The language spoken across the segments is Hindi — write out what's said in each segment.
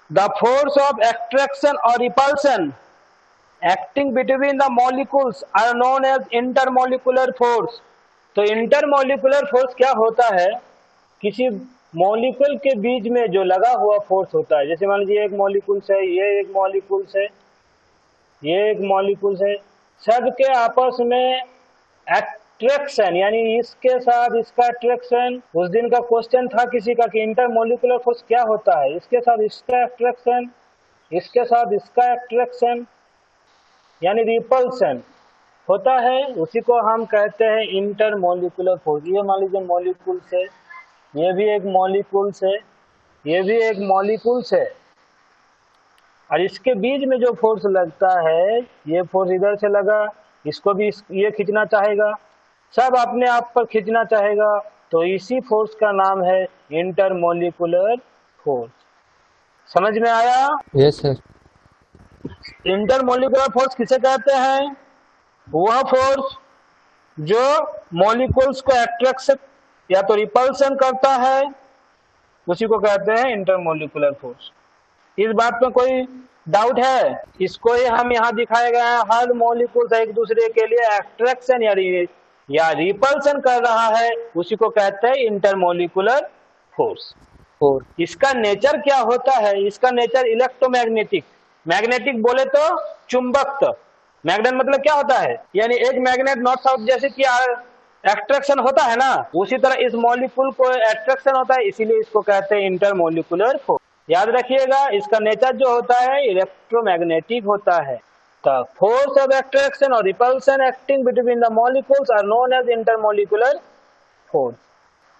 द फोर्स ऑफ एट्रैक्शन और repulsion acting between the molecules are known as intermolecular force. तो इंटरमॉलिक्यूलर फोर्स क्या होता है? किसी मॉलिक्यूल के बीच में जो लगा हुआ फोर्स होता है, जैसे मान लीजिए एक मॉलिक्यूल है, ये एक मॉलिक्यूल है, ये एक मॉलिक्यूल है, सबके आपस में एट्रैक्शन, यानी इसके साथ इसका एट्रैक्शन। उस दिन का क्वेश्चन था किसी का कि इंटरमॉलिक्यूलर फोर्स क्या होता है, इसके साथ इसका एट्रैक्शन, इसके साथ इसका एट्रैक्शन, यानी रिपल्शन होता है, उसी को हम कहते हैं इंटरमॉलिक्यूलर फोर्स। ये मान लीजिए मॉलिक्यूल से, ये भी एक मॉलिक्यूल से, ये भी एक मॉलिक्यूल से, और इसके बीच में जो फोर्स लगता है, ये फोर्स इधर से लगा, इसको भी ये खींचना चाहेगा, सब अपने आप पर खींचना चाहेगा, तो इसी फोर्स का नाम है इंटरमॉलिक्यूलर फोर्स। समझ में आया? Yes sir. इंटरमॉलिक्यूलर फोर्स किसे कहते हैं? वह फोर्स जो मॉलिक्यूल्स को एट्रैक्शन या तो रिपल्शन करता है, उसी को कहते हैं इंटरमॉलिक्यूलर फोर्स। इस बात में कोई डाउट है? इसको ही हम यहाँ दिखाए गए हैं, हर मॉलिक्यूल एक दूसरे के लिए एट्रैक्शन या रिपल्शन कर रहा है, उसी को कहते हैं इंटरमॉलिक्यूलर फोर्स। फोर। इसका नेचर क्या होता है? इसका नेचर इलेक्ट्रोमैग्नेटिक, मैग्नेटिक बोले तो चुंबक, मैग्नेट मतलब क्या होता है, यानी एक मैग्नेट नॉर्थ साउथ जैसे कि एट्रैक्शन होता है ना, उसी तरह इस मॉलिक्यूल को एट्रैक्शन होता है, इसीलिए इसको कहते हैं इंटरमॉलिक्यूलर फोर्स। याद रखिएगा, इसका नेचर जो होता है इलेक्ट्रोमैग्नेटिक होता है। The force of attraction or repulsion acting between the molecules are known as intermolecular force,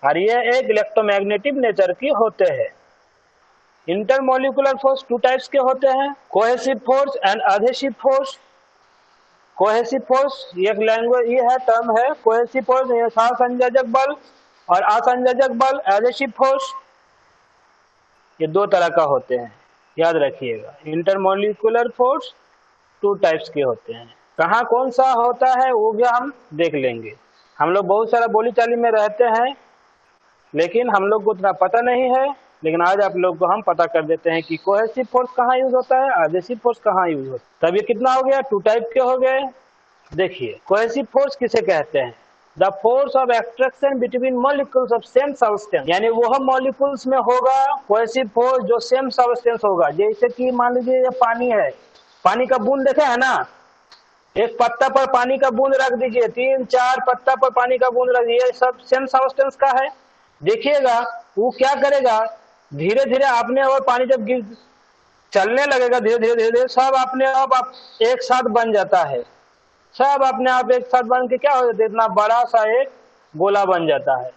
और ये एक इलेक्ट्रोमैग्नेटिक नेचर की होते हैं। इंटरमॉलिक्यूलर फोर्स टू टाइप्स के होते हैं, cohesive force and adhesive force. Cohesive force एक लैंग्वेज ये है, टर्म है कोहेसिव फोर्स, ये सहसंयोजक बल और असंयोजक बल। एधेसिव फोर्स ये दो तरह का होते हैं, याद रखिएगा। इंटरमॉलिक्यूलर फोर्स टू टाइप्स के होते हैं। कहाँ कौन सा होता है वो भी हम देख लेंगे। हम लोग बहुत सारा बोली चाली में रहते हैं, लेकिन हम लोग को उतना पता नहीं है, लेकिन आज आप लोग को हम पता कर देते हैं कि कोहेसिव फोर्स कहाँ यूज होता है, एधेसिव फोर्स कहाँ यूज होता है। तब ये कितना हो गया? टू टाइप के हो गए। देखिए, कोहेसिव फोर्स किसे कहते हैं? The force of attraction between molecules of same substance, यानी वह मॉलिक्यूल्स में होगा कोहेसिव फोर्स जो सेम सब्सटेंस होगा। जैसे कि मान लीजिए ये पानी है, पानी का बूंद देखे है ना, एक पत्ता पर पानी का बूंद रख दीजिए, 3-4 पत्ता पर पानी का बूंद रख दीजिए, सब सेम सब्सटेंस का है। देखिएगा वो क्या करेगा, धीरे धीरे अपने और पानी जब गिर चलने लगेगा, धीरे धीरे धीरे धीरे सब अपने आप एक साथ बन जाता है, सब अपने आप एक साथ बन के क्या हो जाता है, इतना बड़ा सा एक गोला बन जाता है,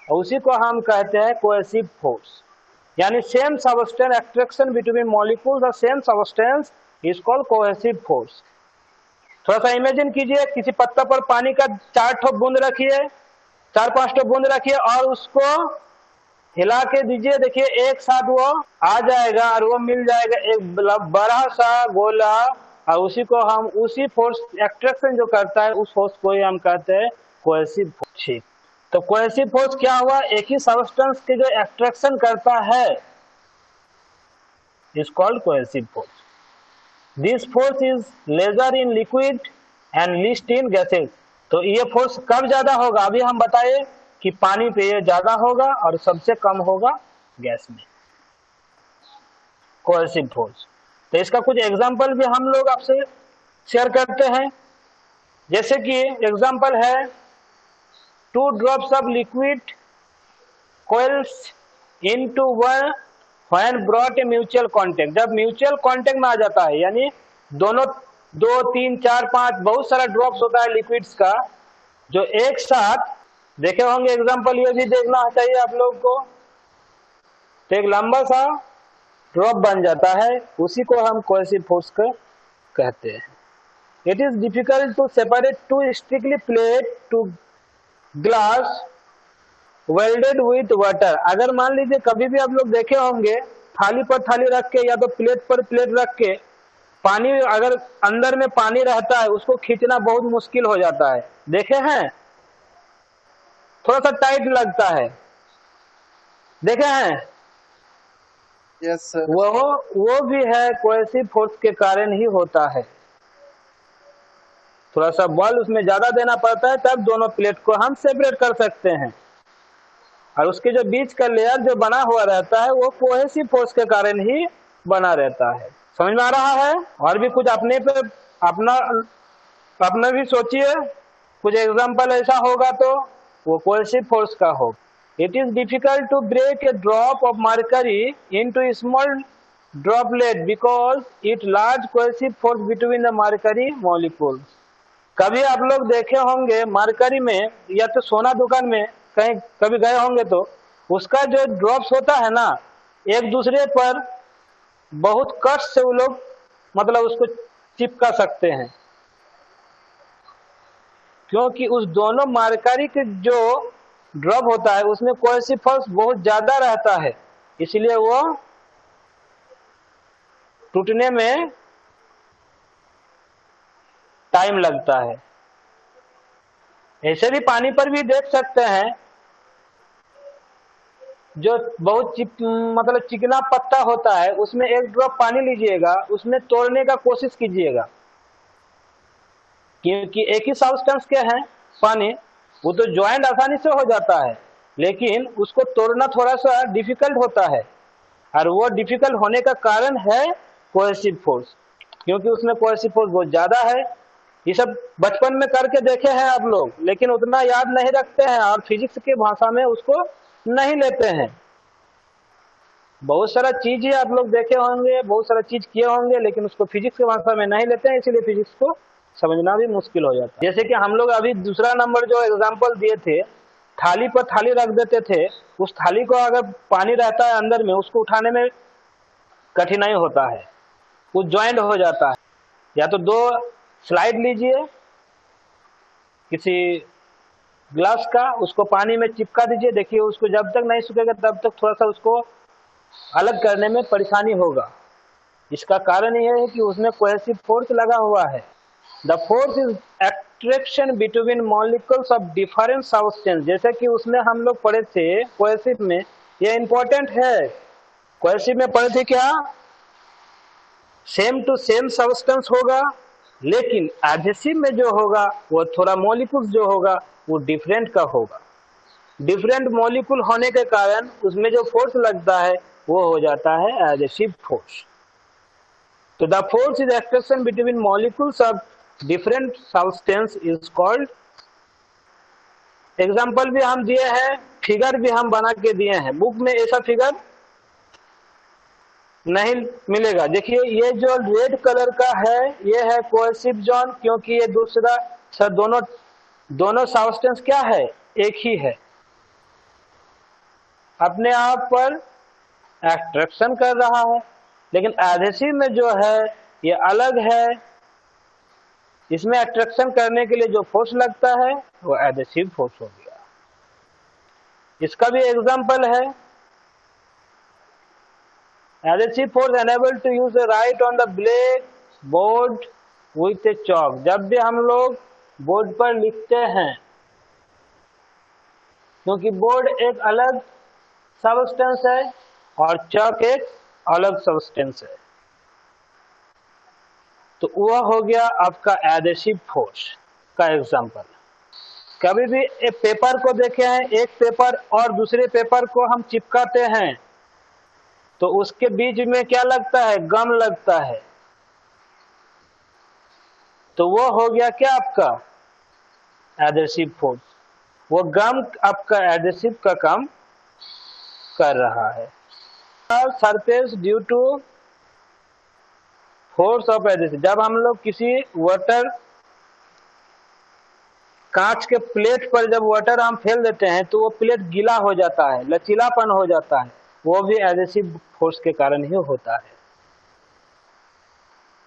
और उसी को हम कहते हैं कोहेसिव फोर्स। यानी same substance attraction between molecules of same substance is called cohesive force. थोड़ा सा इमेजिन कीजिए, किसी पत्ता पर पानी का 4 ठो बूंद रखिए, 4-5 ठो बूंद रखिए और उसको हिला के दीजिए, देखिए एक साथ वो आ जाएगा और वो मिल जाएगा एक बड़ा सा गोला, और उसी को हम उसी फोर्स एट्रैक्शन जो करता है उस फोर्स को ही हम कहते हैं कोहेसिव फोर्स। ठीक, तो कोहेसिव फोर्स क्या हुआ? एक ही सब्सटेंस के जो एट्रैक्शन करता है is called cohesive force. This force is larger in liquid and least in gases. तो ये फोर्स कब ज्यादा होगा? अभी हम बताए कि पानी पे ये ज्यादा होगा और सबसे कम होगा गैस में, कोहेसिव फोर्स। तो इसका कुछ एग्जांपल भी हम लोग आपसे शेयर करते हैं। जैसे कि एग्जांपल है 2 drops of liquid coalesce into 1 when brought a mutual contact. जब म्यूचुअल कांटेक्ट में आ जाता है, यानी दोनों 2, 3, 4, 5 बहुत सारा ड्रॉप्स होता है लिक्विड्स का, जो एक साथ देखे होंगे एग्जांपल, ये भी देखना चाहिए आप लोग को। तो एक लंबा सा ड्रॉप बन जाता है, उसी को हम कोहेसिव फोर्स कहते हैं। It is difficult to separate 2 strictly plate to glass welded with water. अगर मान लीजिए कभी भी आप लोग देखे होंगे, थाली पर थाली रख के या तो प्लेट पर प्लेट रख के, पानी अगर अंदर में पानी रहता है उसको खींचना बहुत मुश्किल हो जाता है, देखे हैं? थोड़ा सा टाइट लगता है, देखे हैं? Yes sir. वो भी है कोहेसिव फोर्स के कारण ही होता है। थोड़ा सा बल उसमें ज्यादा देना पड़ता है, तब दोनों प्लेट को हम सेपरेट कर सकते हैं। और उसके जो बीच का लेयर जो बना हुआ रहता है वो कोहेसिव फोर्स के कारण ही बना रहता है। समझ में आ रहा है? और भी कुछ अपने पे अपना भी सोचिए, कुछ एग्जाम्पल ऐसा होगा तो वो कोहेसिव फोर्स का हो। It is difficult to break a drop of mercury into small droplet because it large cohesive force between the mercury molecules. कभी आप लोग देखे होंगे मरकरी में या तो सोना दुकान में कहीं कभी गए होंगे तो उसका जो ड्रॉप्स होता है ना, एक दूसरे पर बहुत कष्ट से वो लोग मतलब उसको चिपका सकते हैं, क्योंकि उस दोनों मरकरी के जो ड्रॉप होता है उसमें कोहेसिव फोर्स बहुत ज्यादा रहता है, इसलिए वो टूटने में टाइम लगता है। ऐसे भी पानी पर भी देख सकते हैं, जो बहुत मतलब चिकना पत्ता होता है उसमें एक ड्रॉप पानी लीजिएगा, उसमें तोड़ने का कोशिश कीजिएगा, क्योंकि एक ही सब्सटेंस के हैं पानी, वो तो ज्वाइंट आसानी से हो जाता है, लेकिन उसको तोड़ना थोड़ा सा डिफिकल्ट होता है। और वो डिफिकल्ट होने का कारण है कोहेसिव फोर्स, क्योंकि उसमें कोहेसिव फोर्स बहुत ज्यादा है। ये सब बचपन में करके देखे हैं आप लोग, लेकिन उतना याद नहीं रखते हैं और फिजिक्स की भाषा में उसको नहीं लेते हैं। बहुत सारा चीज ही आप लोग देखे होंगे, बहुत सारा चीज किए होंगे, लेकिन उसको फिजिक्स की भाषा में नहीं लेते हैं, इसीलिए फिजिक्स को समझना भी मुश्किल हो जाता है। जैसे कि हम लोग अभी दूसरा नंबर जो एग्जाम्पल दिए थे, थाली पर थाली रख देते थे, उस थाली को अगर पानी रहता है अंदर में, उसको उठाने में कठिनाई होता है, वो ज्वाइंट हो जाता है। या तो दो स्लाइड लीजिए किसी ग्लास का, उसको पानी में चिपका दीजिए, देखिए उसको जब तक नहीं सूखेगा तब तक थोड़ा सा उसको अलग करने में परेशानी होगा। इसका कारण यह है कि उसमें कोहेसिव फोर्स लगा हुआ है। The force is attraction between molecules of different substance. जैसे कि उसमें हम लोग पढ़े थे कोहेसिव में, यह इंपॉर्टेंट है, कोहेसिव में पढ़े थे क्या, सेम टू सेम सब्सटेंस होगा, लेकिन एडहेसिव में जो होगा वो थोड़ा मॉलिक्यूल्स जो होगा वो डिफरेंट का होगा। डिफरेंट मॉलिक्यूल होने के कारण उसमें जो फोर्स लगता है वो हो जाता है एडहेसिव फोर्स। तो the force is expression between molecules of different substance is called. Example भी हम दिए हैं, फिगर भी हम बना के दिए हैं, बुक में ऐसा फिगर नहीं मिलेगा। देखिए ये जो रेड कलर का है ये है कोहेसिव जोन, क्योंकि ये दूसरा सर दोनों सब्सटेंस क्या है, एक ही है, अपने आप पर एट्रैक्शन कर रहा है। लेकिन एडहेसिव में जो है ये अलग है, इसमें अट्रैक्शन करने के लिए जो फोर्स लगता है वो एडहेसिव फोर्स हो गया। इसका भी एग्जांपल है, adhesive force enable to use a write on the black board with a chalk। जब भी हम लोग बोर्ड पर लिखते हैं, क्योंकि बोर्ड एक अलग सब्सटेंस है और चॉक एक अलग सब्सटेंस है, तो वह हो गया आपका एडहेसिव फोर्स का एग्जांपल। कभी भी एक पेपर को देखे हैं, एक पेपर और दूसरे पेपर को हम चिपकाते हैं तो उसके बीच में क्या लगता है, गम लगता है, तो वो हो गया क्या आपका एडहेसिव फोर्स। वो गम आपका एडहेसिव का काम कर रहा है। Surface due to force of adhesive, जब हम लोग किसी वाटर कांच के प्लेट पर जब वाटर हम फेल देते हैं तो वो प्लेट गीला हो जाता है, लचीलापन हो जाता है, वो भी एडहेसिव फोर्स के कारण ही होता है।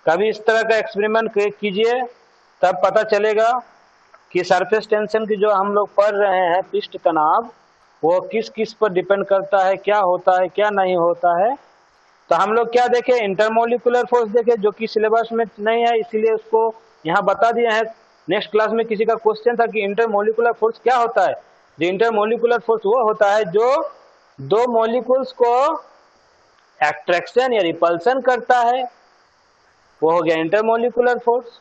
कभी इस तरह का एक्सपेरिमेंट कीजिए, तब पता चलेगा कि सरफेस टेंशन की जो हम लोग पढ़ रहे हैं, पृष्ठ तनाव, वो किस किस पर डिपेंड करता है, क्या होता है क्या नहीं होता है। तो हम लोग क्या देखे, इंटरमोलिकुलर फोर्स देखे, जो कि सिलेबस में नहीं है, इसीलिए उसको यहाँ बता दिए हैं। नेक्स्ट क्लास में किसी का क्वेश्चन था कि इंटरमोलिकुलर फोर्स क्या होता है। जो इंटरमोलिकुलर फोर्स वो होता है जो दो मॉलिक्यूल्स को एट्रैक्शन या रिपल्सन करता है, वो हो गया इंटरमोलिकुलर फोर्स।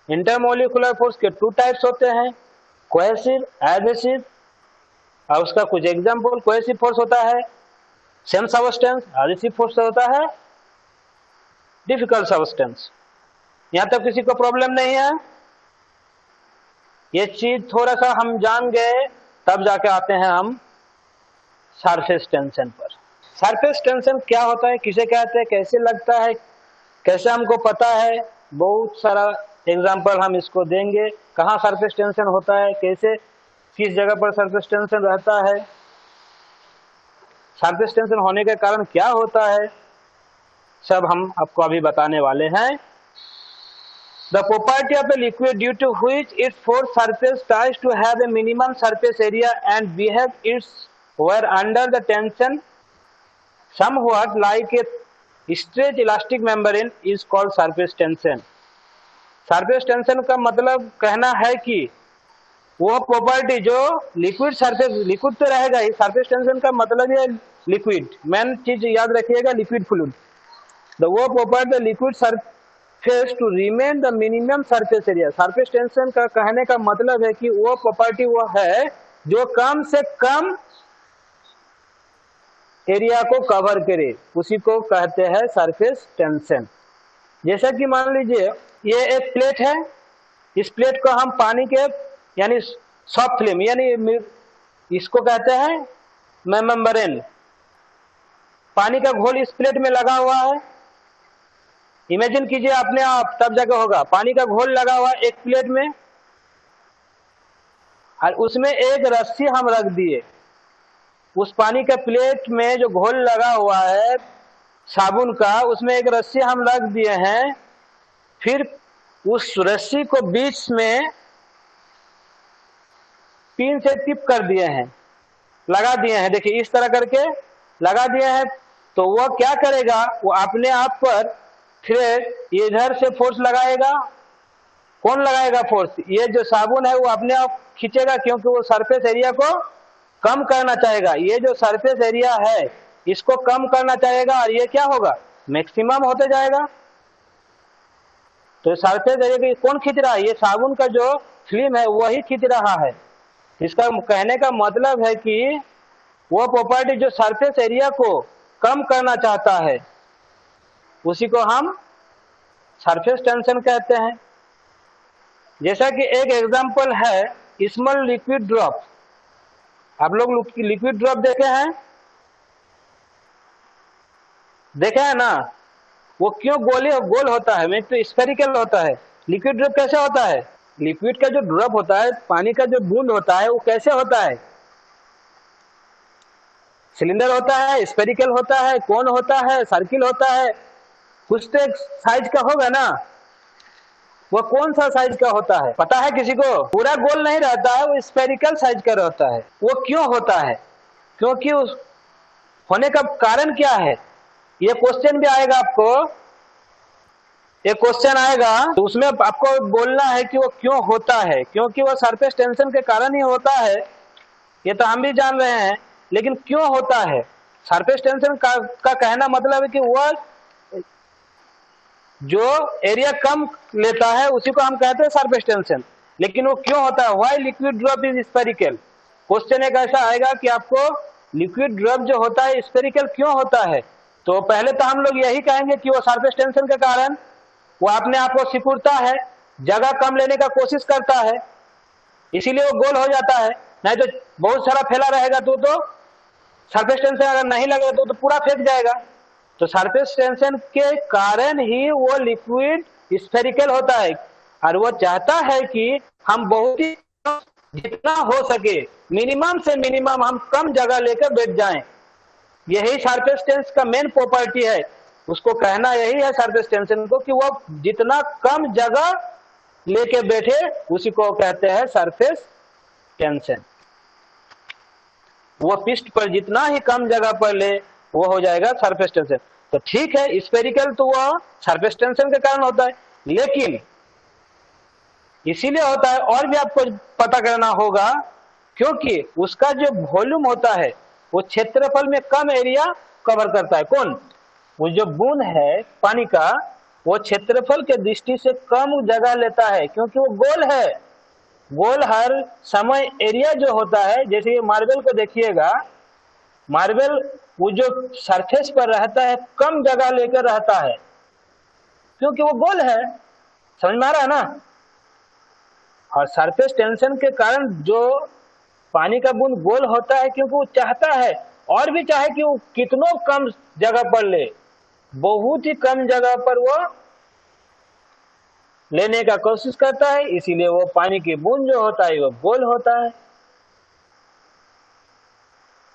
इंटरमोलिकुलर फोर्स के 2 टाइप्स होते हैं, कोहेसिव, एडहेसिव। और उसका कुछ एग्जांपल, कोहेसिव फोर्स होता है सेम सब्सटेंस, एडहेसिव फोर्स होता है डिफिकल्ट सब्सटेंस। यहां तक किसी को प्रॉब्लम नहीं है? ये चीज थोड़ा सा हम जान गए तब जाके आते हैं हम सरफेस टेंशन पर। सरफेस टेंशन क्या होता है, किसे कहते हैं, कैसे लगता है, कैसे हमको पता है, बहुत सारा एग्जांपल हम इसको देंगे। कहाँ सरफेस टेंशन होता है, कैसे, किस जगह पर सरफेस टेंशन रहता है, सरफेस टेंशन होने के कारण क्या होता है, सब हम आपको अभी बताने वाले हैं। The property of a liquid due to which its force surface tries to have a minimum surface area and behave its where under the tension somewhat like a stretched elastic membrane is called surface tension. Surface tension का मतलब कहना है कि वो प्रॉपर्टी जो लिक्विड सरफेस, लिक्विड तो रहेगा ही, सरफेस टेंशन का मतलब है लिक्विड, मेन चीज याद रखिएगा लिक्विड फ्लूइड। वो property liquid surface to remain the minimum surface area. Surface tension का कहने का मतलब है कि वो प्रॉपर्टी वो है जो कम से कम एरिया को कवर करे, उसी को कहते हैं सरफेस टेंशन। जैसा कि मान लीजिए ये एक प्लेट है, इस प्लेट को हम पानी के यानी सॉफ्ट फिल्म यानी इसको कहते हैं मेम्ब्रेन, पानी का घोल इस प्लेट में लगा हुआ है। इमेजिन कीजिए अपने आप, तब जाके होगा। पानी का घोल लगा हुआ एक प्लेट में और उसमें एक रस्सी हम रख दिए। उस पानी के प्लेट में जो घोल लगा हुआ है साबुन का, उसमें एक रस्सी हम रख दिए हैं। फिर उस रस्सी को बीच में पिन से टिप कर दिए हैं, लगा दिए हैं। देखिए इस तरह करके लगा दिए हैं, तो वो क्या करेगा, वो अपने आप पर फिर इधर से फोर्स लगाएगा। कौन लगाएगा फोर्स? ये जो साबुन है वो अपने आप खींचेगा, क्योंकि वो सरफेस एरिया को कम करना चाहेगा। ये जो सरफेस एरिया है इसको कम करना चाहेगा और ये क्या होगा, मैक्सिमम होते जाएगा। तो सरफेस एरिया को कौन खींच रहा है? ये साबुन का जो फिल्म है वही खींच रहा है। इसका कहने का मतलब है कि वो प्रॉपर्टी जो सरफेस एरिया को कम करना चाहता है उसी को हम सरफेस टेंशन कहते हैं। जैसा कि एक एग्जांपल है स्मॉल लिक्विड ड्रॉप। आप लोग लिक्विड ड्रॉप देखे हैं? देखे हैं ना? वो क्यों गोल होता है, तो स्फेरिकल होता है। लिक्विड ड्रॉप कैसे होता है? लिक्विड का जो ड्रॉप होता है, पानी का जो बूंद होता है, वो कैसे होता है? सिलेंडर होता है, स्फेरिकल होता है, कोन होता है, सर्किल होता है, कुछ तो एक साइज का होगा ना। वो कौन सा साइज का होता है पता है किसी को? पूरा गोल नहीं रहता है, वो स्फेरिकल साइज का रहता है। वो क्यों होता है? क्योंकि उस होने का कारण क्या है, ये क्वेश्चन भी आएगा आपको। एक क्वेश्चन आएगा तो उसमें आपको बोलना है कि वो क्यों होता है। क्योंकि वो सरफेस टेंशन के कारण ही होता है, ये तो हम भी जान रहे हैं, लेकिन क्यों होता है? सरफेस टेंशन का कहना मतलब है कि वह जो एरिया कम लेता है उसी को हम कहते हैं सरफेस टेंशन। लेकिन वो क्यों होता है? Why liquid drop is spherical. Question एक ऐसा आएगा कि आपको लिक्विड ड्रॉप जो होता है स्फेरिकल क्यों होता है, तो पहले तो हम लोग यही कहेंगे कि वो सरफेस टेंशन के कारण वो अपने आप को सिकुड़ता है, जगह कम लेने का कोशिश करता है, इसीलिए वो गोल हो जाता है। नहीं तो बहुत सारा फैला रहेगा तो सरफेस टेंशन अगर नहीं लगेगा तो पूरा फेंक जाएगा। तो सरफेस टेंशन के कारण ही वो लिक्विड स्फेरिकल होता है और वो चाहता है कि हम बहुत ही जितना हो सके मिनिमम से मिनिमम हम कम जगह लेकर बैठ जाएं। यही सरफेस टेंशन का मेन प्रॉपर्टी है। उसको कहना यही है सरफेस टेंशन को कि वो जितना कम जगह लेके बैठे उसी को कहते हैं सरफेस टेंशन। वो पिस्ट पर जितना ही कम जगह पर ले वो हो जाएगा सरफेस टेंशन। तो ठीक है, स्फेरिकल तो वो सरफेस टेंशन के कारण होता है, लेकिन इसीलिए होता है और भी आपको पता करना होगा, क्योंकि उसका जो वॉल्यूम होता है वो क्षेत्रफल में कम एरिया कवर करता है। कौन? वो जो बूंद है पानी का, वो क्षेत्रफल के दृष्टि से कम जगह लेता है, क्योंकि वो गोल है। गोल हर समय एरिया जो होता है, जैसे मार्बल को देखिएगा, मार्बल वो जो सरफेस पर रहता है कम जगह लेकर रहता है, क्योंकि वो गोल है। समझ में आ रहा है ना? और सरफेस टेंशन के कारण जो पानी का बूंद गोल होता है, क्योंकि वो चाहता है, और भी चाहे कि वो कितनों कम जगह पर ले, बहुत ही कम जगह पर वो लेने का कोशिश करता है, इसीलिए वो पानी की बूंद जो होता है वो गोल होता है।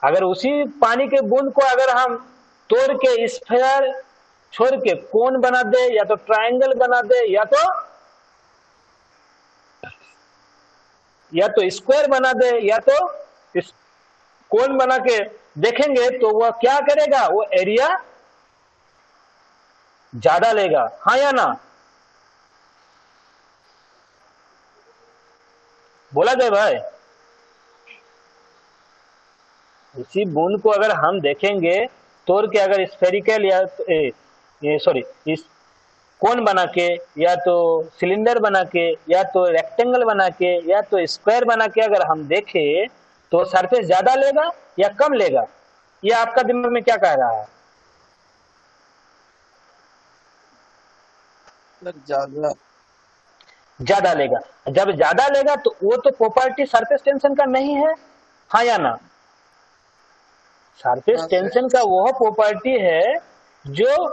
अगर उसी पानी के बूंद को अगर हम तोड़ के स्फीयर छोड़ के कोन बना दे, या तो ट्रायंगल बना दे, या तो स्क्वायर बना दे, या तो इस कोन बना के देखेंगे, तो वह क्या करेगा? वो एरिया ज्यादा लेगा। हाँ या ना? बोला जाए भाई। इसी बूंद को अगर हम देखेंगे तोड़ के, अगर स्फेरिकल या इस कोन बना के, या तो सिलेंडर बना के, या तो रेक्टेंगल बना के, या तो स्क्वायर बना के अगर हम देखें, तो सरफेस ज्यादा लेगा या कम लेगा? ये आपका दिमाग में क्या कह रहा है? ज्यादा लेगा। जब ज्यादा लेगा तो वो तो प्रॉपर्टी सरफेस टेंशन का नहीं है। हाँ या ना? सरफेस टेंशन का वह प्रॉपर्टी है जो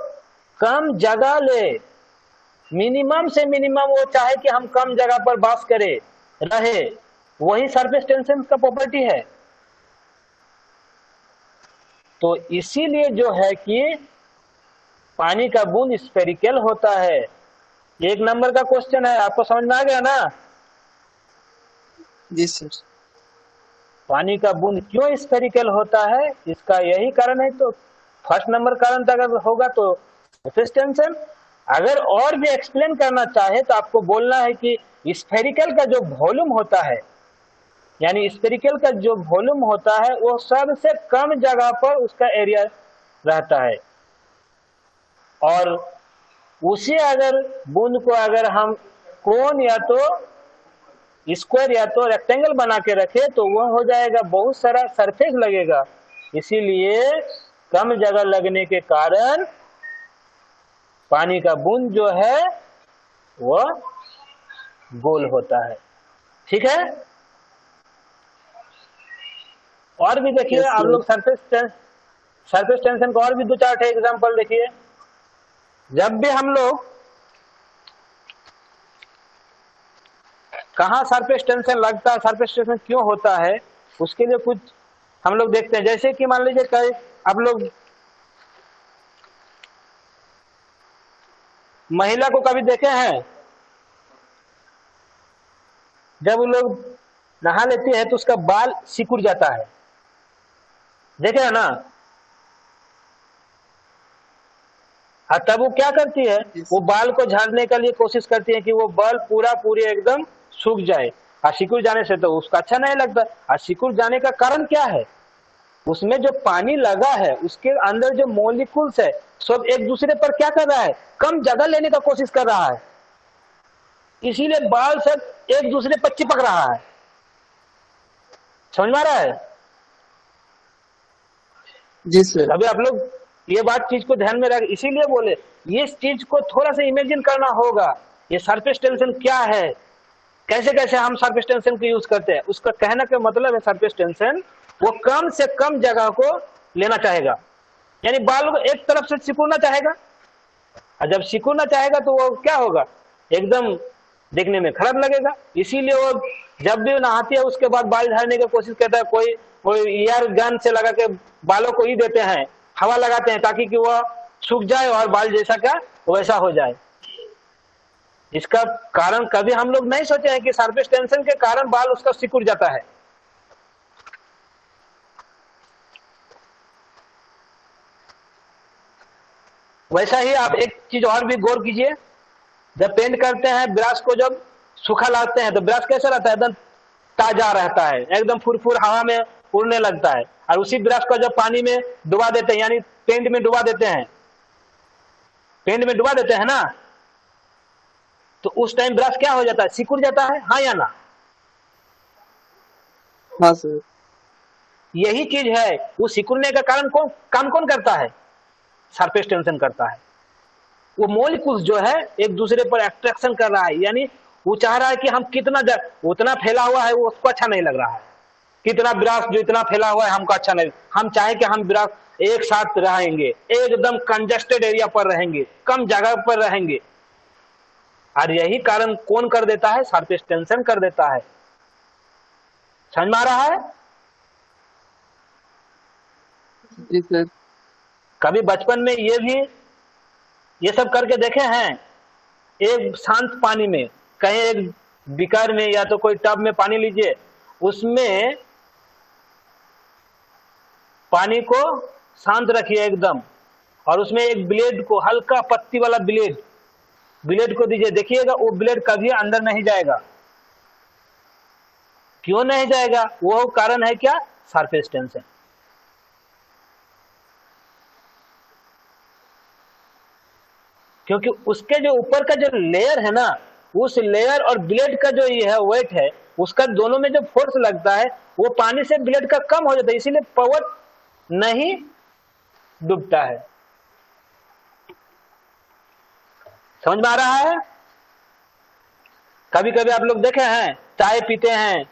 कम जगह ले, मिनिमम से मिनिमम वो चाहे कि हम कम जगह पर बास करें, रहे, वही सरफेस टेंशन का प्रॉपर्टी है। तो इसीलिए जो है कि पानी का बूंद स्फेरिकल होता है। एक नंबर का क्वेश्चन है, आपको समझ में आ गया ना? जी सर। पानी का बूंद क्यों स्फेरिकल होता है, इसका यही कारण है। तो फर्स्ट नंबर कारण अगर होगा तो सरफेस टेंशन। अगर और भी एक्सप्लेन करना चाहे तो आपको बोलना है कि स्फेरिकल का जो वॉल्यूम होता है, यानी स्फेरिकल का जो वॉल्यूम होता है, वो सबसे कम जगह पर उसका एरिया रहता है। और उसी अगर बूंद को अगर हम कोन या तो स्क्वायर या तो रेक्टेंगल बना के रखे, तो वह हो जाएगा, बहुत सारा सरफेस लगेगा। इसीलिए कम जगह लगने के कारण पानी का बूंद जो है वह गोल होता है। ठीक है? और भी देखिए आप लोग सरफेस टेंशन का और भी 2-4 एग्जांपल देखिए। जब भी हम लोग कहाँ सरफेस टेंशन लगता है, सरफेस टेंशन क्यों होता है, उसके लिए कुछ हम लोग देखते हैं। जैसे कि मान लीजिए कई आप लोग महिला को कभी देखे हैं, जब वो लोग नहा लेती है तो उसका बाल सिकुड़ जाता है, देखे है ना? और तब वो क्या करती है, वो बाल को झाड़ने के लिए कोशिश करती है कि वो बाल पूरे एकदम सूख जाए। और सिकुड़ जाने से तो उसका अच्छा नहीं लगता। और सिकुड़ जाने का कारण क्या है? उसमें जो पानी लगा है, उसके अंदर जो मॉलिक्यूल्स है, सब एक दूसरे पर क्या कर रहा है? कम जगह लेने का कोशिश कर रहा है। इसीलिए बाल सब एक दूसरे पर चिपक रहा है। समझ में आ रहा है? जी सर। अभी आप लोग ये बात चीज को ध्यान में रख, इसीलिए बोले ये चीज को थोड़ा सा इमेजिन करना होगा। ये सरफेस टेंशन क्या है, कैसे कैसे हम सरफेस टेंशन को यूज करते हैं। उसका कहने का मतलब है सरफेस टेंशन वो कम से कम जगह को लेना चाहेगा, यानी बाल को एक तरफ से सिकुड़ना चाहेगा। और जब सिकुड़ना चाहेगा तो वो क्या होगा? एकदम देखने में खराब लगेगा। इसीलिए वो जब भी नहाती है उसके बाद बाल झाड़ने की कोशिश करता है। कोई ईयर गन से लगा के बालों को ही देते हैं, हवा लगाते हैं, ताकि कि वह सूख जाए और बाल जैसा का वैसा हो जाए। इसका कारण कभी हम लोग नहीं सोचे हैं कि सरफेस टेंशन के कारण बाल उसका सिकुड़ जाता है। वैसा ही आप एक चीज और भी गौर कीजिए, जब पेंट करते हैं ब्रश को, जब सूखा लाते हैं तो ब्रश कैसा रहता है? एकदम ताजा रहता है, एकदम फुरफुर हवा में उड़ने लगता है। और उसी ब्रश को जब पानी में डुबा देते हैं, यानी पेंट में डुबा देते हैं, पेंट में डुबा देते हैं ना, तो उस टाइम ब्रश क्या हो जाता है, सिकुड़ जाता है, हाँ या ना? हाँ सर। यही चीज है, वो सिकुड़ने का कारण काम कौन करता है? सरफेस टेंशन करता है। वो मॉलिक्यूल्स जो है एक दूसरे पर अट्रैक्शन कर रहा है, यानी वो चाह रहा है कि हम कितना उतना फैला हुआ है वो उसको अच्छा नहीं लग रहा है, कितना विरासत जो इतना फैला हुआ है हमको अच्छा नहीं, हम चाहे कि हम विरासत एक साथ रहेंगे, एकदम कंजेस्टेड एरिया पर रहेंगे, कम जगह पर रहेंगे, और यही कारण कौन कर देता है? सरफेस टेंशन कर देता है। समझ में आ रहा है? जी सर। कभी बचपन में ये सब करके देखे हैं? एक शांत पानी में, कहीं एक बीकर में या तो कोई टब में पानी लीजिए, उसमें पानी को शांत रखिए एकदम, और उसमें एक ब्लेड को, हल्का पत्ती वाला ब्लेड को दीजिए, देखिएगा वो ब्लेड कभी अंदर नहीं जाएगा। क्यों नहीं जाएगा? वो कारण है क्या? Surface tension. क्योंकि उसके जो ऊपर का जो लेयर है ना, उस लेयर और ब्लेड का जो ये है वेट है, उसका दोनों में जो फोर्स लगता है वो पानी से ब्लेड का कम हो जाता है, इसीलिए पर्वत नहीं डूबता है। समझ में आ रहा है? कभी कभी आप लोग देखे हैं चाय पीते हैं,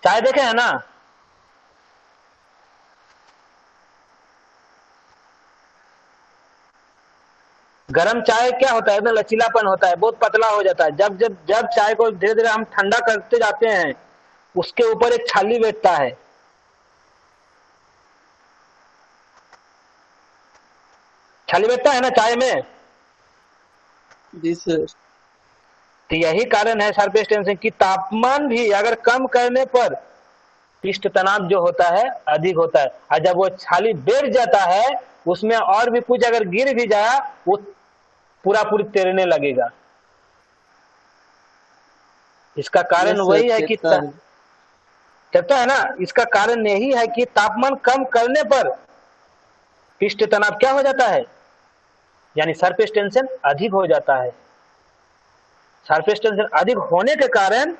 चाय देखे हैं ना, गरम चाय क्या होता है ना, लचीलापन होता है, बहुत पतला हो जाता है। जब जब जब चाय को धीरे धीरे हम ठंडा करते जाते हैं, उसके ऊपर एक छाली बैठता है, छाली बैठता है ना चाय में। जी सर। तो यही कारण है सरफेस टेंशन की, तापमान भी अगर कम करने पर पृष्ठ तनाव जो होता है अधिक होता है, और जब वो छाली बैठ जाता है उसमें और भी कुछ अगर गिर भी जाए वो पूरा पूरी तैरने लगेगा। इसका कारण यस सर, वही है कि चेता है। कहता है ना, इसका कारण यही है कि तापमान कम करने पर पृष्ठ तनाव क्या हो जाता है, यानी सरफेस टेंशन अधिक हो जाता है। सरफेस टेंशन अधिक होने के कारण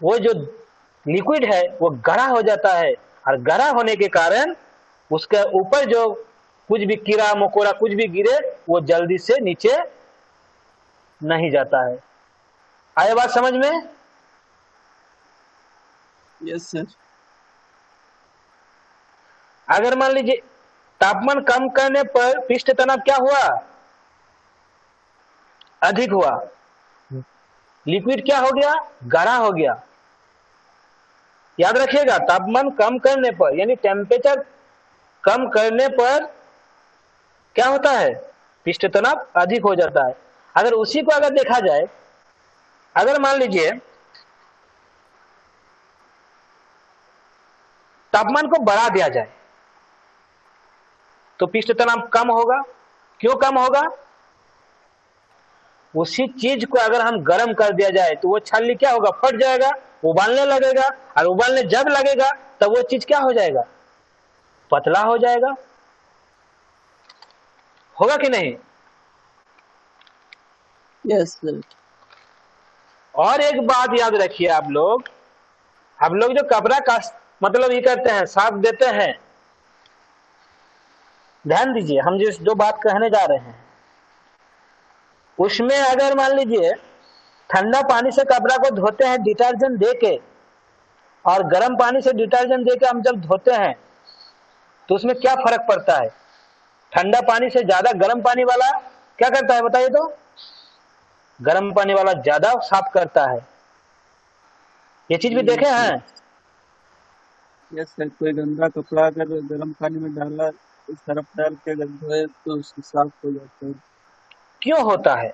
वो जो लिक्विड है वो गाढ़ा हो जाता है, और गाढ़ा होने के कारण उसके ऊपर जो कुछ भी कीड़ा मकोड़ा कुछ भी गिरे वो जल्दी से नीचे नहीं जाता है। आया बात समझ में? Yes sir. अगर मान लीजिए तापमान कम करने पर पृष्ठ तनाव क्या हुआ, अधिक हुआ, लिक्विड क्या हो गया, गाढ़ा हो गया। याद रखिएगा, तापमान कम करने पर यानी टेम्परेचर कम करने पर क्या होता है, पृष्ठ तनाव अधिक हो जाता है। अगर उसी को अगर देखा जाए, अगर मान लीजिए तापमान को बढ़ा दिया जाए तो पृष्ठ तनाव कम होगा। क्यों कम होगा? उसी चीज को अगर हम गर्म कर दिया जाए तो वो छलनी क्या होगा, फट जाएगा, उबालने लगेगा, और उबालने जब लगेगा तब वो चीज क्या हो जाएगा, पतला हो जाएगा। होगा कि नहीं? Yes sir. और एक बात याद रखिए आप लोग, हम लोग जो कपड़ा का मतलब ये करते हैं, साफ देते हैं, ध्यान दीजिए हम जो बात कहने जा रहे हैं, उसमें अगर मान लीजिए ठंडा पानी से कपड़ा को धोते हैं डिटर्जेंट देके, और गर्म पानी से डिटर्जेंट देके हम जब धोते हैं तो उसमें क्या फर्क पड़ता है? ठंडा पानी से ज्यादा गर्म पानी वाला क्या करता है बताइए तो? गर्म पानी वाला ज्यादा साफ करता है। ये चीज भी देखे हैं? यस सर, कोई गंदा कपड़ा अगर गर्म पानी में डाला, सर्फ डाल के अगर धोए तो उसको साफ हो जाता है। क्यों होता है?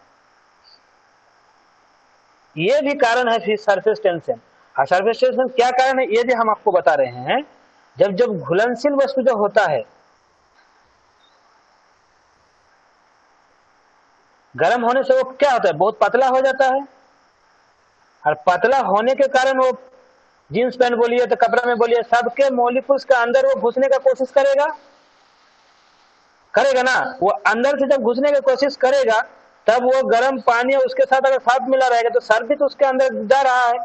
ये भी कारण है फिर सरफेस टेंशन। और सरफेस टेंशन क्या कारण है ये भी हम आपको बता रहे हैं। जब जब घुलनशील वस्तु जो होता है गर्म होने से वो क्या होता है, बहुत पतला हो जाता है, और पतला होने के कारण वो जींस पैंट बोलिए तो कपड़ा में बोलिए, सबके मॉलिक्यूल्स के अंदर वो घुसने का कोशिश करेगा। करेगा ना, वो अंदर से जब घुसने की कोशिश करेगा तब वो गर्म पानी उसके साथ अगर साथ मिला रहेगा तो सर भी तो उसके अंदर जा रहा है,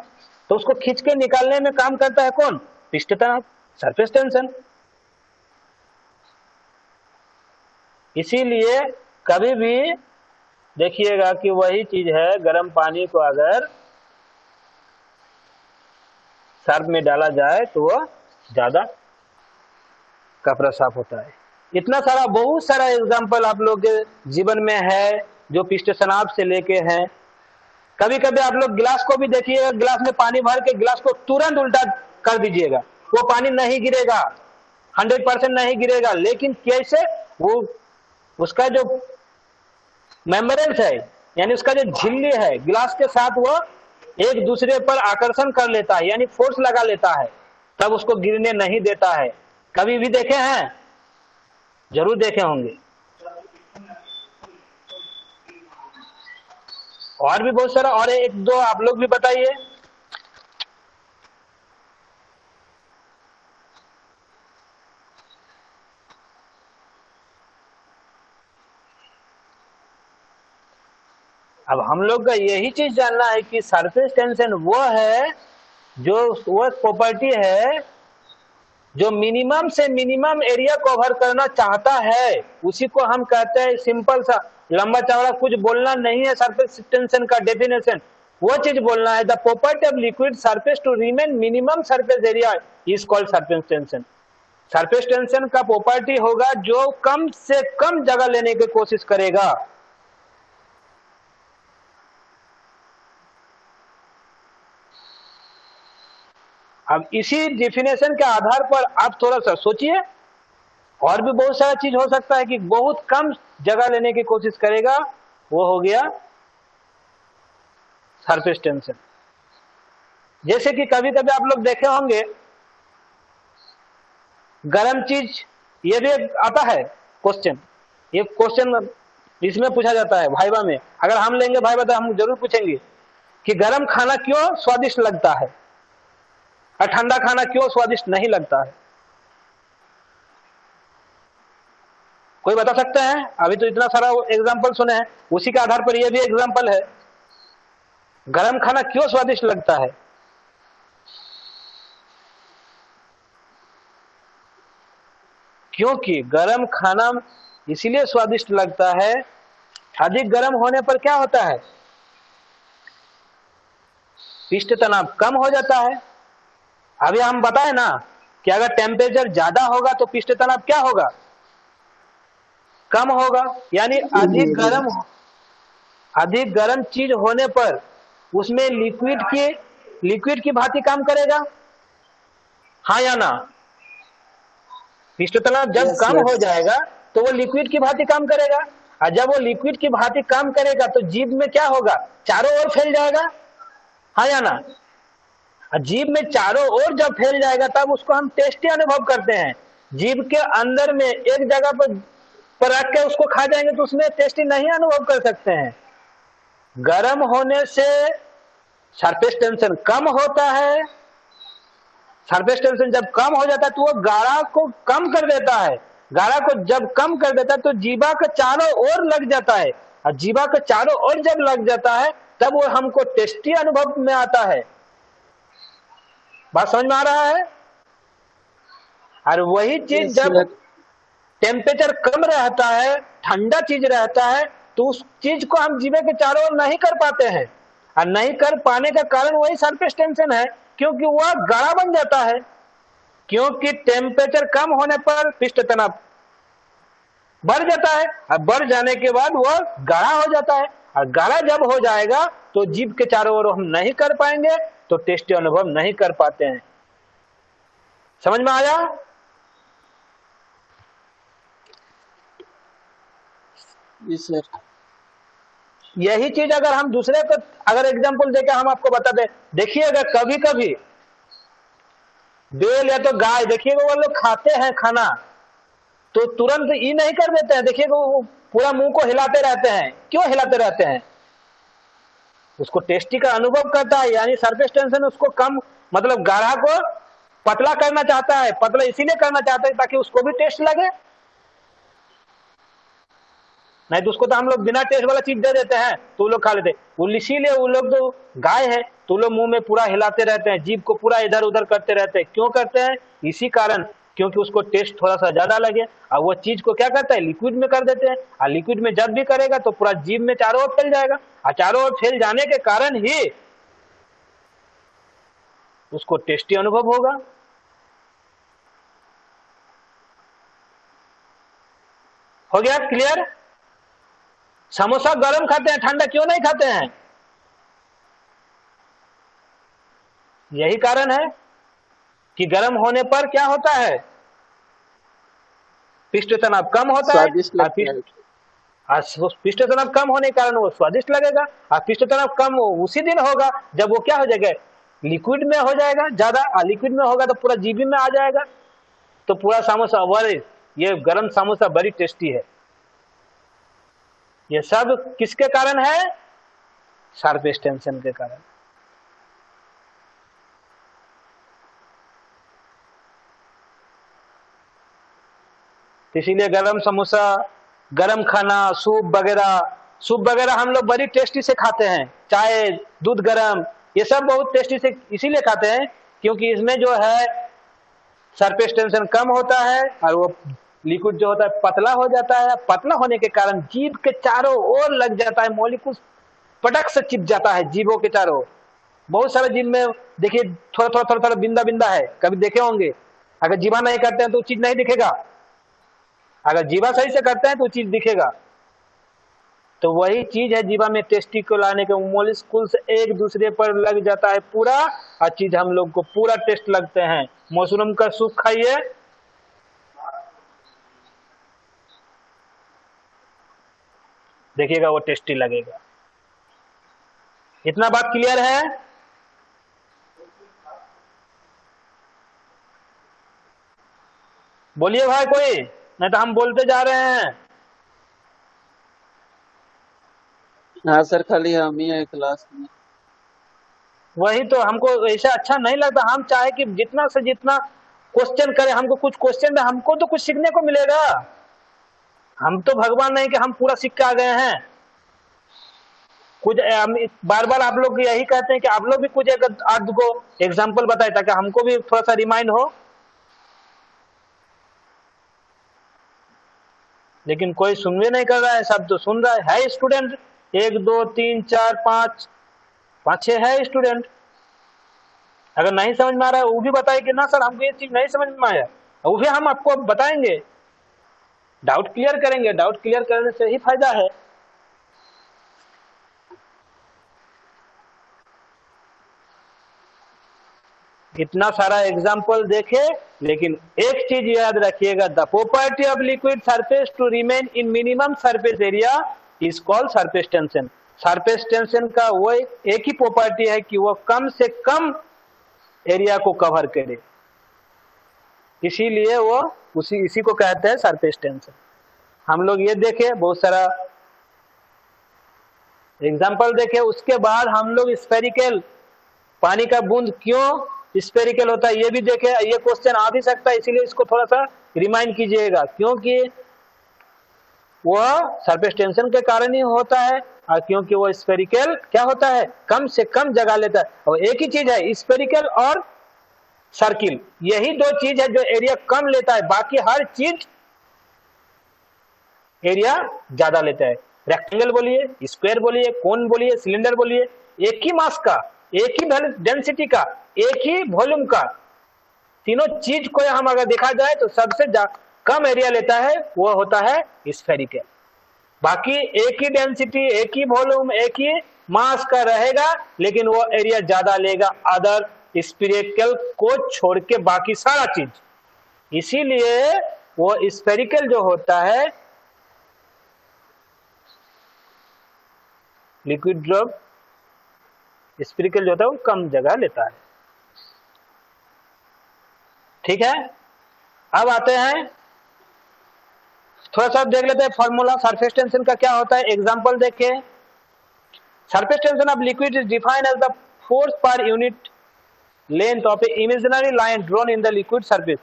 तो उसको खींच के निकालने में काम करता है कौन? पिष्ट तनाव, सरफेस टेंशन। इसीलिए कभी भी देखिएगा कि वही चीज है, गर्म पानी को अगर सर्फ में डाला जाए तो वह ज्यादा कपड़ा साफ होता है। इतना सारा बहुत सारा एग्जाम्पल आप लोग के जीवन में है जो पिष्ट तनाव से लेके हैं। कभी कभी आप लोग गिलास को भी देखिएगा, गिलास में पानी भर के गिलास को तुरंत उल्टा कर दीजिएगा, वो पानी नहीं गिरेगा, 100% नहीं गिरेगा, लेकिन कैसे? वो उसका जो मेम्ब्रेन है, यानी उसका जो झिल्ली है गिलास के साथ, वो एक दूसरे पर आकर्षण कर लेता है, यानी फोर्स लगा लेता है, तब उसको गिरने नहीं देता है। कभी भी देखे हैं? जरूर देखे होंगे। और भी बहुत सारा, और एक दो आप लोग भी बताइए। अब हम लोग का यही चीज जानना है कि सरफेस टेंशन वो है जो वो प्रॉपर्टी है जो मिनिमम से मिनिमम एरिया कवर करना चाहता है, उसी को हम कहते हैं। सिंपल सा लंबा चौड़ा कुछ बोलना नहीं है। सरफेस टेंशन का डेफिनेशन वो चीज बोलना है, the property of liquid surface to remain minimum surface area is called surface tension. Surface tension का प्रॉपर्टी होगा जो कम से कम जगह लेने की कोशिश करेगा। अब इसी डिफिनेशन के आधार पर आप थोड़ा सा सोचिए, और भी बहुत सारा चीज हो सकता है कि बहुत कम जगह लेने की कोशिश करेगा, वो हो गया सरफेस टेंशन। जैसे कि कभी कभी आप लोग देखे होंगे गर्म चीज, ये भी आता है क्वेश्चन, ये क्वेश्चन इसमें पूछा जाता है भाइबा में। अगर हम लेंगे भाइबा तो हम जरूर पूछेंगे कि गर्म खाना क्यों स्वादिष्ट लगता है और ठंडा खाना क्यों स्वादिष्ट नहीं लगता है? कोई बता सकते हैं? अभी तो इतना सारा एग्जाम्पल सुने हैं, उसी के आधार पर यह भी एग्जाम्पल है। गर्म खाना क्यों स्वादिष्ट लगता है? क्योंकि गर्म खाना इसीलिए स्वादिष्ट लगता है, अधिक गर्म होने पर क्या होता है? पिष्ट तनाव कम हो जाता है। अभी हम बताए ना कि अगर टेम्परेचर ज्यादा होगा तो पिष्ट तनाव क्या होगा? कम होगा। यानी अधिक गर्म चीज होने पर उसमें लिक्विड की भांति काम करेगा, हाँ या ना? पिष्ट तनाव जब कम हो जाएगा तो वो लिक्विड की भांति काम करेगा, और जब वो लिक्विड की भांति काम करेगा तो जीभ में क्या होगा? चारों ओर फैल जाएगा, हाँ या ना? जीभ में चारों ओर जब फैल जाएगा तब उसको हम टेस्टी अनुभव करते हैं। जीभ के अंदर में एक जगह पर रख के उसको खा जाएंगे तो उसमें टेस्टी नहीं अनुभव कर सकते हैं। गर्म होने से सरफेस टेंशन कम होता है। सरफेस टेंशन जब कम हो जाता है तो वो गाढ़ा को कम कर देता है। गाढ़ा को जब कम कर देता है तो जीभा के चारों ओर लग जाता है, और जीभा के चारों ओर जब लग जाता है तब वो हमको टेस्टी अनुभव में आता है। बात समझ में आ रहा है? और वही चीज जब टेम्परेचर कम रहता है, ठंडा चीज रहता है, तो उस चीज को हम जीभे के चारों ओर नहीं कर पाते हैं, और नहीं कर पाने का कारण वही सरफेस टेंशन है, क्योंकि वह गाढ़ा बन जाता है। क्योंकि टेम्परेचर कम होने पर पिष्ट तनाव बढ़ जाता है, और बढ़ जाने के बाद वह गाढ़ा हो जाता है, और गाढ़ा जब हो जाएगा तो जीभ के चारों ओर हम नहीं कर पाएंगे, तो टेस्टी अनुभव नहीं कर पाते हैं। समझ में आया? सर यही चीज अगर हम दूसरे को अगर एग्जांपल देकर हम आपको बता दें, देखिएगा कभी कभी बैल या तो गाय, देखिएगा वो लोग खाते हैं खाना तो तुरंत ये नहीं कर देते हैं, देखिएगा वो पूरा मुंह को हिलाते रहते हैं। क्यों हिलाते रहते हैं? उसको टेस्टी का अनुभव करता है, यानी सरफेस टेंशन उसको कम, मतलब गाढ़ा को पतला करना चाहता है। पतला इसीलिए करना चाहता है ताकि उसको भी टेस्ट लगे। नहीं तो उसको तो हम लोग बिना टेस्ट वाला चीज दे देते हैं तो वो लोग खा लेते हैं। इसीलिए वो लोग तो गाय है तो लोग मुंह में पूरा हिलाते रहते हैं, जीभ को पूरा इधर उधर करते रहते हैं। क्यों करते हैं? इसी कारण, क्योंकि उसको टेस्ट थोड़ा सा ज्यादा लगे। और वो चीज को क्या करता है, लिक्विड में कर देते हैं। और लिक्विड में जब भी करेगा तो पूरा जीभ में चारों ओर फैल जाएगा, और चारों ओर फैल जाने के कारण ही उसको टेस्टी अनुभव होगा। हो गया क्लियर? समोसा गरम खाते हैं, ठंडा क्यों नहीं खाते हैं? यही कारण है कि गर्म होने पर क्या होता है, पिष्ट तनाव कम होता है। स्वादिष्ट लगता है। पिष्ट तनाव कम होने के कारण वो स्वादिष्ट लगेगा। और पिष्ट तनाव कम उसी दिन होगा जब वो क्या हो जाएगा, लिक्विड में हो जाएगा ज्यादा। और लिक्विड में होगा तो पूरा जीबी में आ जाएगा, तो पूरा समोसा बड़े, ये गरम समोसा बड़ी टेस्टी है। ये सब किसके कारण है? सरफेस टेंशन के कारण। इसीलिए गरम समोसा, गरम खाना, सूप वगैरह हम लोग बड़ी टेस्टी से खाते हैं। चाय, दूध गरम, ये सब बहुत टेस्टी से इसीलिए खाते हैं क्योंकि इसमें जो है सरफेस टेंशन कम होता है और वो लिक्विड जो होता है पतला हो जाता है। पतला होने के कारण जीभ के चारों ओर लग जाता है, मॉलिक्यूल पटक से चिप जाता है जीभों के चारों ओर। बहुत सारे जीभ में देखिए थोड़ा बिंदा बिंदा है, कभी देखे होंगे। अगर जीवा नहीं करते हैं तो चीज नहीं दिखेगा, अगर जीवा सही से करते हैं तो चीज दिखेगा। तो वही चीज है जीवा में टेस्टी को लाने के, मॉलिक्यूल्स एक दूसरे पर लग जाता है पूरा, और चीज हम लोग को पूरा टेस्ट लगते हैं। मशरूम का सूप खाइए, देखिएगा वो टेस्टी लगेगा। इतना बात क्लियर है? बोलिए भाई कोई, नहीं तो हम बोलते जा रहे हैं। हाँ सर, खाली हम ही है क्लास में। वही तो हमको ऐसा अच्छा नहीं लगता। हम चाहे कि जितना से जितना क्वेश्चन करें, हमको कुछ क्वेश्चन में हमको तो कुछ सीखने को मिलेगा। हम तो भगवान नहीं कि हम पूरा सीख के आ गए हैं। कुछ बार बार आप लोग यही कहते हैं कि आप लोग भी कुछ एक आध को एग्जाम्पल बताए ताकि हमको भी थोड़ा सा रिमाइंड हो, लेकिन कोई सुनवे नहीं कर रहा है। सब तो सुन रहा है स्टूडेंट 1 2 3 4 5 6 है स्टूडेंट। अगर नहीं समझ में आ रहा है वो भी बताइए कि ना सर हमको ये चीज नहीं समझ में आया, वो भी हम आपको बताएंगे, डाउट क्लियर करेंगे। डाउट क्लियर करने से ही फायदा है। इतना सारा एग्जाम्पल देखे, लेकिन एक चीज याद रखिएगा, the property of liquid surface to remain in minimum surface area is called surface tension. Surface tension का वो एक ही प्रॉपर्टी है कि वो कम से कम एरिया को कवर करे, इसीलिए वो इसी को कहते हैं सरफेस टेंशन। हम लोग ये देखे, बहुत सारा एग्जाम्पल देखे, उसके बाद हम लोग स्फेरिकल, पानी का बूंद क्यों स्फेरिकल होता है ये भी देखे। ये क्वेश्चन आ भी सकता है, इसीलिए इसको थोड़ा सा रिमाइंड कीजिएगा, क्योंकि वह सरफेस टेंशन के कारण ही होता है और क्योंकि वो स्फेरिकल क्या होता है, कम से कम जगह लेता है। और एक ही चीज है स्फेरिकल और सर्किल, यही दो चीज है जो एरिया कम लेता है, बाकी हर चीज एरिया ज्यादा लेता है। रेक्टेंगल बोलिए, स्क्वायर बोलिए, कोन बोलिए, सिलेंडर बोलिए, एक ही मास का, एक ही डेंसिटी का, एक ही वॉल्यूम का, तीनों चीज को हम अगर देखा जाए तो सबसे कम एरिया लेता है वो होता है स्फेरिकल। बाकी एक ही डेंसिटी, एक ही वॉल्यूम, एक ही मास का रहेगा, लेकिन वो एरिया ज्यादा लेगा अदर स्फेरिकल को छोड़ के बाकी सारा चीज। इसीलिए वो स्फेरिकल जो होता है, लिक्विड ड्रॉप स्फेरिकल जो होता है वो कम जगह लेता है। ठीक है, अब आते हैं थोड़ा सा देख लेते हैं फॉर्मूला सरफेस टेंशन का क्या होता है। एग्जांपल देखिए, surface tension of liquid is defined as the force per unit length of a imaginary line drawn in the liquid surface.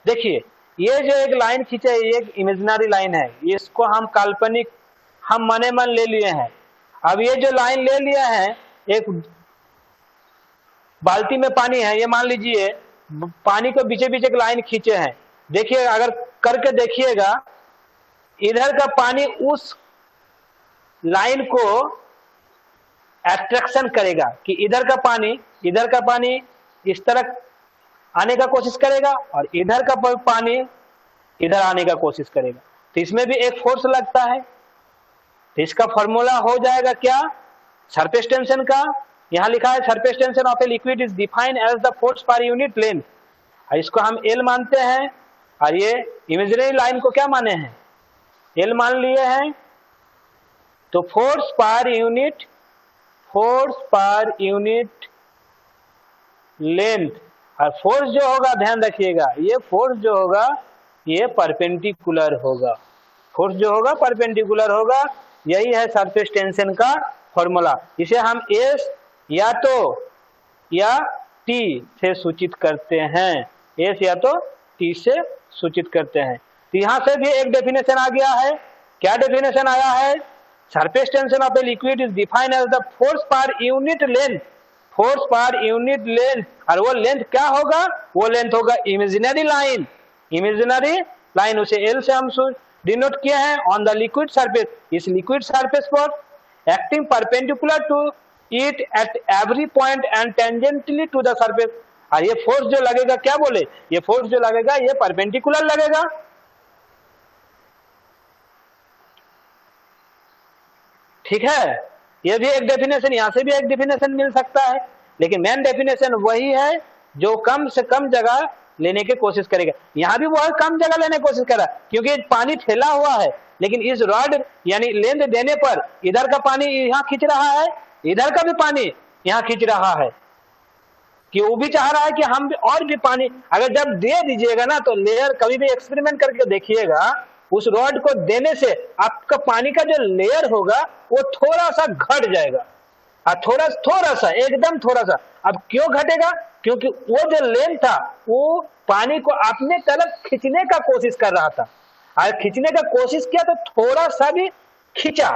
देखिए ये जो एक लाइन खींचे, ये एक इमेजिनरी लाइन है, इसको हम काल्पनिक हम मने मन ले लिए हैं। अब ये जो लाइन ले लिया है, एक बाल्टी में पानी है, ये मान लीजिए पानी को बीचे बीच एक लाइन खींचे हैं। देखिए, अगर करके देखिएगा, इधर का पानी उस लाइन को एट्रैक्शन करेगा कि इधर का पानी इस तरह आने का कोशिश करेगा और इधर का पानी इधर आने का कोशिश करेगा। तो इसमें भी एक फोर्स लगता है। तो इसका फॉर्मूला हो जाएगा क्या, सरफेस टेंशन का। यहां लिखा है surface tension of a liquid is defined as the force per unit length. इसको हम एल मानते हैं और ये इमेजिनरी लाइन को क्या माने हैं, एल मान लिए हैं। तो फोर्स पर यूनिट लेंथ, और फोर्स जो होगा, ध्यान रखिएगा, ये फोर्स जो होगा ये परपेंडिकुलर होगा। फोर्स जो होगा परपेंडिकुलर होगा। यही है सरफेस टेंशन का फॉर्मूला। इसे हम एस या टी से सूचित करते हैं, एस या तो टी से सूचित करते हैं। तो यहां से भी एक डेफिनेशन आ गया है। क्या डेफिनेशन आया है, surface tension of a liquid is defined as the force per unit length. Force per unit length, और वो लेंथ क्या होगा, वो लेंथ होगा इमेजिनरी लाइन, उसे एल से हम डिनोट किए हैं ऑन द लिक्विड सरफेस। इस लिक्विड सरफेस पर acting perpendicular to it at every point and tangentially to the surface. और ये फोर्स जो लगेगा, क्या बोले, ये फोर्स जो लगेगा ये परपेंडिकुलर लगेगा। ठीक है, ये भी एक डेफिनेशन, यहां से भी एक डेफिनेशन मिल सकता है, लेकिन मेन डेफिनेशन वही है जो कम से कम जगह लेने की कोशिश करेगा। यहां भी वो कम जगह लेने की कोशिश कर रहा है, क्योंकि पानी फैला हुआ है, लेकिन इस रॉड यानी लेंथ देने पर इधर का पानी यहां खींच रहा है, इधर का भी पानी यहां खींच रहा है, कि वो भी चाह रहा है कि हम भी और भी पानी अगर जब दे दीजिएगा ना, तो लेयर कभी भी एक्सपेरिमेंट करके देखिएगा, उस रॉड को देने से आपका पानी का जो लेयर होगा वो थोड़ा सा घट जाएगा, थोड़ा सा, एकदम थोड़ा सा। अब क्यों घटेगा, क्योंकि वो जो लेंथ था वो पानी को अपने तरफ खींचने का कोशिश कर रहा था, और खींचने का कोशिश किया तो थोड़ा सा भी खींचा,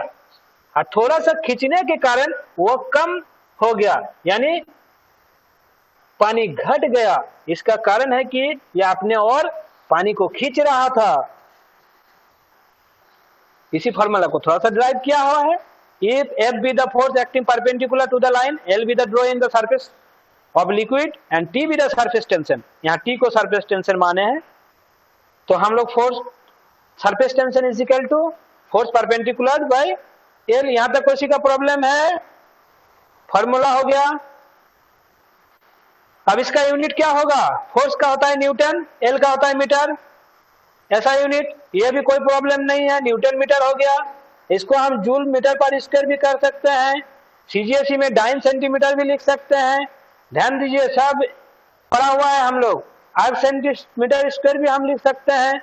और थोड़ा सा खींचने के कारण वो कम हो गया, यानी पानी घट गया। इसका कारण है कि यह अपने और पानी को खींच रहा था। इसी फॉर्मूला को थोड़ा सा ड्राइव किया हुआ है। If F be the force acting perpendicular to the line, L be the draw in the surface of liquid and T be the surface tension। यहाँ T को surface tension माने हैं, तो हम लोग force surface tension is equal to force perpendicular by L। यहाँ तक किसी का प्रॉब्लम है, फॉर्मूला हो गया। अब इसका यूनिट क्या होगा, फोर्स का होता है न्यूटन, एल का होता है मीटर, ऐसा यूनिट, ये भी कोई प्रॉब्लम नहीं है, न्यूटन मीटर हो गया। इसको हम जूल मीटर पर स्क्वायर भी कर सकते हैं, सीजीएसई में डाइन सेंटीमीटर भी लिख सकते हैं। ध्यान दीजिए, सब पढ़ा हुआ है हम लोग। 8 सेंटीमीटर स्क्वायर भी हम लिख सकते हैं,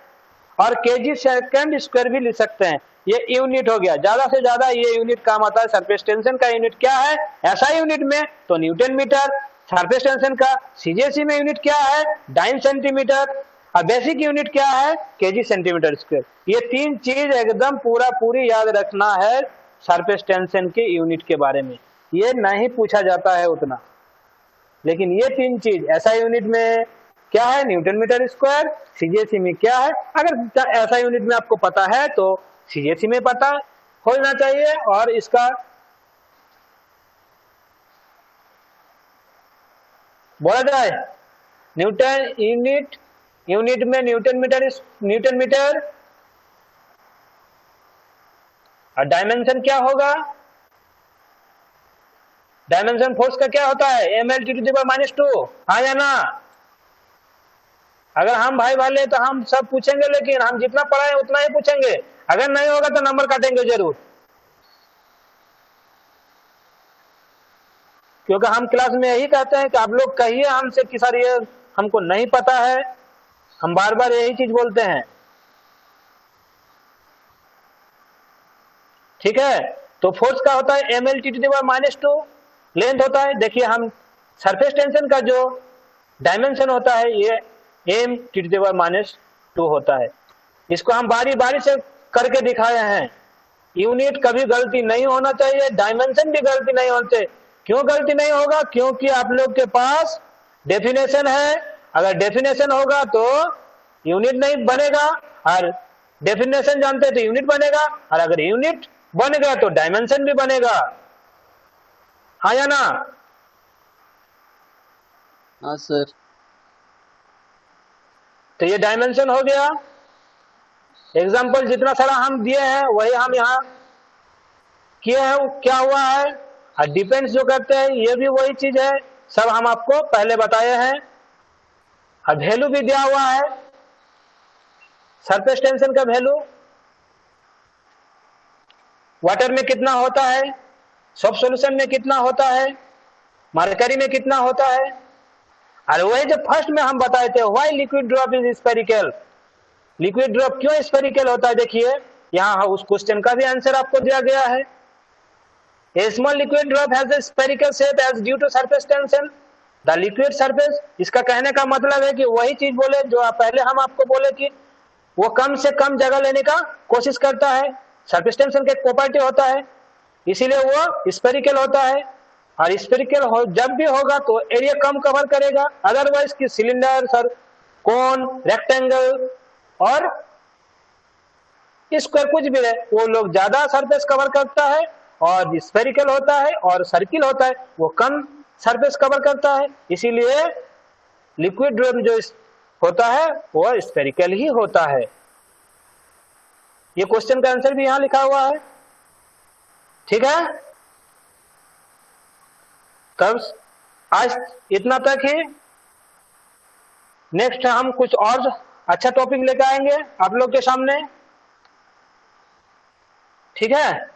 और केजी सेकंड स्क्वायर भी लिख सकते हैं। ये यूनिट हो गया, ज्यादा से ज्यादा ये यूनिट काम आता है। सरफेस टेंशन का यूनिट क्या है, ऐसा यूनिट में तो न्यूटन मीटर, सरफेस टेंशन का सीजीएसई में यूनिट क्या है, डाइन सेंटीमीटर, और बेसिक यूनिट क्या है, केजी सेंटीमीटर स्क्वायर। ये 3 चीज एकदम पूरी याद रखना है सरफेस टेंशन के यूनिट के बारे में। ये नहीं पूछा जाता है उतना, लेकिन ये 3 चीज, ऐसा यूनिट में क्या है, न्यूटन मीटर स्क्वायर, सीजीएसई में क्या है। अगर ऐसा यूनिट में आपको पता है तो सीजीएसई में पता होना चाहिए, और इसका बोला जाए न्यूटन यूनिट में न्यूटन मीटर, और डायमेंशन क्या होगा, डायमेंशन फोर्स का क्या होता है, ml/-2। हाँ या ना, अगर हम भाई वाले तो हम सब पूछेंगे, लेकिन हम जितना पढ़ाए उतना ही पूछेंगे, अगर नहीं होगा तो नंबर काटेंगे जरूर, क्योंकि हम क्लास में यही कहते हैं कि आप लोग कहिए हमसे कि सर ये हमको नहीं पता है, हम बार बार यही चीज बोलते हैं। ठीक है, तो फोर्स का होता है ml/-2, लेंथ होता है, देखिए हम सरफेस टेंशन का जो डायमेंशन होता है ये m/-2 होता है। इसको हम बारी बारी से करके दिखाए हैं, यूनिट कभी गलती नहीं होना चाहिए, डायमेंशन भी गलती नहीं होना चाहिए। क्यों गलती नहीं होगा? क्योंकि आप लोग के पास डेफिनेशन है। अगर डेफिनेशन होगा तो यूनिट नहीं बनेगा, और डेफिनेशन जानते तो यूनिट बनेगा, और अगर यूनिट बन गया तो डायमेंशन भी बनेगा। हाँ या ना? हाँ सर। तो ये डायमेंशन हो गया। एग्जाम्पल जितना सारा हम दिए हैं वही हम यहाँ किए हैं। वो क्या हुआ है, और डिपेंड्स जो करते हैं ये भी वही चीज है, सब हम आपको पहले बताए हैं। और वैल्यू भी दिया हुआ है, सरफेस टेंशन का वैल्यू वाटर में कितना होता है, सॉफ्ट सॉल्यूशन में कितना होता है, मरकरी में कितना होता है। और वही जो फर्स्ट में हम बताए थे, why liquid drop is spherical. Liquid drop क्यों स्फेरिकल होता है? देखिए यहाँ उस क्वेश्चन का भी आंसर आपको दिया गया है। A small liquid drop has a spherical shape as due to surface tension. The liquid surface, इसका कहने का मतलब है कि वही चीज बोले जो पहले हम आपको बोले कि वो कम से कम जगह लेने का कोशिश करता है। सरफेस टेंशन का एक प्रॉपर्टी होता है, इसीलिए वो स्फेरिकल होता है। और स्फेरिकल हो जब भी होगा तो एरिया कम कवर करेगा, अदरवाइज की सिलेंडर, सर, कोन, रेक्टेंगल और स्क्वायर कुछ भी है वो लोग ज्यादा सरफेस कवर करता है, और स्फेरिकल होता है और सर्किल होता है वो कम सरफेस कवर करता है। इसीलिए लिक्विड ड्रॉप जो होता है वो स्फेरिकल ही होता है। ये क्वेश्चन का आंसर भी यहां लिखा हुआ है, ठीक है। तब आज इतना तक ही। नेक्स्ट हम कुछ और अच्छा टॉपिक लेकर आएंगे आप लोग के सामने, ठीक है।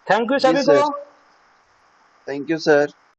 थैंक यू सभी को। Thank you sir.